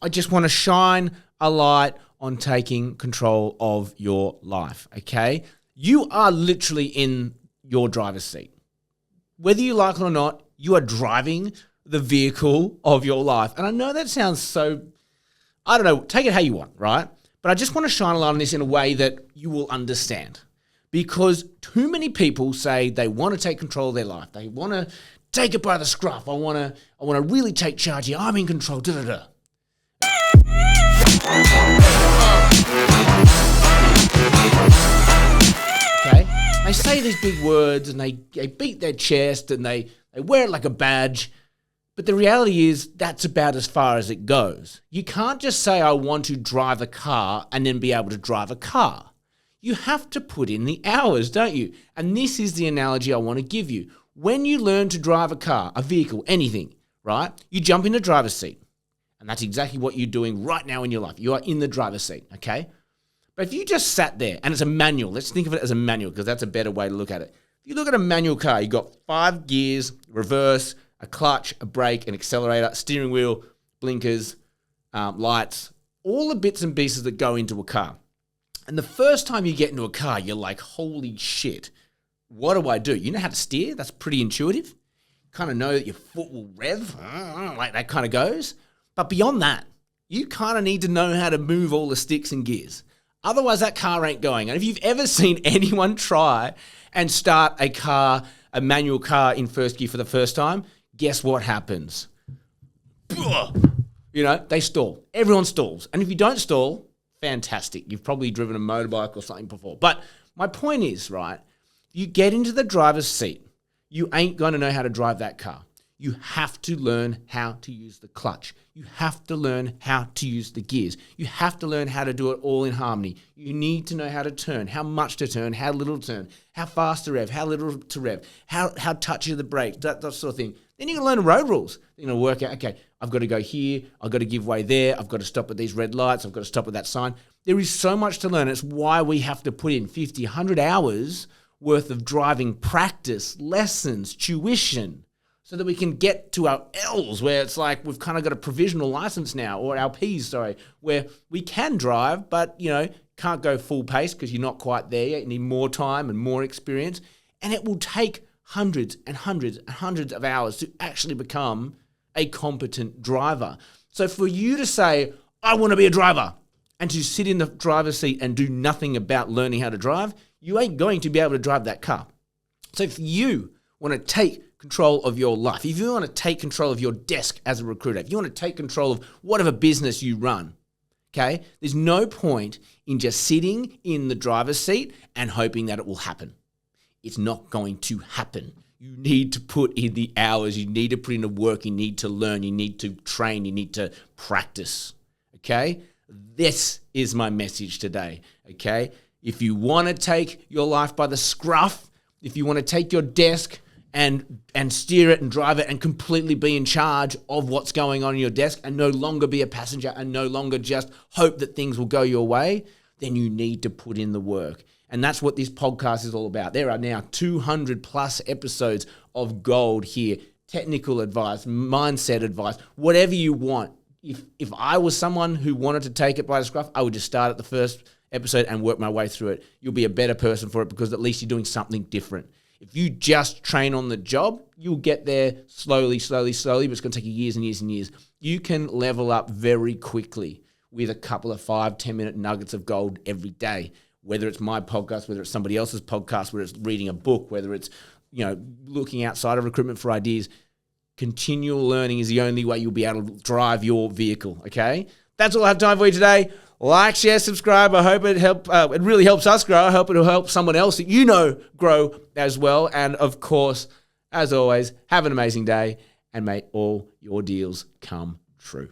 I just want to shine a light on taking control of your life, okay? You are literally in your driver's seat. Whether you like it or not, you are driving the vehicle of your life. And I know that sounds so, I don't know, take it how you want, right? But I just want to shine a light on this in a way that you will understand. Because too many people say they want to take control of their life. They want to take it by the scruff. I want to really take charge here. I'm in control. Da-da-da. Okay? They say these big words and they beat their chest and they wear it like a badge. But the reality is that's about as far as it goes. You can't just say, I want to drive a car and then be able to drive a car. You have to put in the hours, don't you? And this is the analogy I want to give you. When you learn to drive a car, a vehicle, anything, right? You jump in the driver's seat. And that's exactly what you're doing right now in your life. You are in the driver's seat, okay? But if you just sat there, and it's a manual, let's think of it as a manual because that's a better way to look at it. If you look at a manual car, you've got 5 gears, reverse, a clutch, a brake, an accelerator, steering wheel, blinkers, lights, all the bits and pieces that go into a car. And the first time you get into a car, you're like, holy shit, what do I do? You know how to steer? That's pretty intuitive. Kind of know that your foot will rev, like that kind of goes. But beyond that, you kind of need to know how to move all the sticks and gears. Otherwise, that car ain't going. And if you've ever seen anyone try and start a manual car in first gear for the first time, guess what happens? You know, they stall. Everyone stalls. And if you don't stall, fantastic. You've probably driven a motorbike or something before. But my point is, right, you get into the driver's seat, you ain't going to know how to drive that car. You have to learn how to use the clutch. You have to learn how to use the gears. You have to learn how to do it all in harmony. You need to know how to turn, how much to turn, how little to turn, how fast to rev, how little to rev, how touchy the brake, that sort of thing. Then you can learn the road rules. You're going to work out, okay, I've got to go here, I've got to give way there, I've got to stop at these red lights, I've got to stop at that sign. There is so much to learn. It's why we have to put in 50, 100 hours worth of driving practice, lessons, tuition, so that we can get to our L's where it's like we've kind of got a provisional license now, or our P's, sorry, where we can drive, but, you know, can't go full pace because you're not quite there yet. You need more time and more experience. And it will take hundreds and hundreds and hundreds of hours to actually become a competent driver. So for you to say, I want to be a driver, and to sit in the driver's seat and do nothing about learning how to drive, you ain't going to be able to drive that car. So if you want to take control of your life, if you want to take control of your desk as a recruiter, if you want to take control of whatever business you run, okay, there's no point in just sitting in the driver's seat and hoping that it will happen. It's not going to happen. You need to put in the hours. You need to put in the work. You need to learn. You need to train. You need to practice, okay? This is my message today, okay? If you want to take your life by the scruff, if you want to take your desk and steer it and drive it and completely be in charge of what's going on in your desk and no longer be a passenger and no longer just hope that things will go your way, then you need to put in the work. And that's what this podcast is all about. There are now 200 plus episodes of gold here, technical advice, mindset advice, whatever you want. If I was someone who wanted to take it by the scruff, I would just start at the first episode and work my way through it. You'll be a better person for it because at least you're doing something different. If you just train on the job, you'll get there slowly, but it's going to take you years and years and years. You can level up very quickly with a couple of 5-10 minute nuggets of gold every day, whether it's my podcast, whether it's somebody else's podcast, whether it's reading a book, whether it's, you know, looking outside of recruitment for ideas. Continual learning is the only way you'll be able to drive your vehicle, okay? That's all I have time for you today. Like, share, subscribe. I hope it really helps us grow. I hope it'll help someone else that you know grow as well. And of course, as always, have an amazing day and may all your deals come true.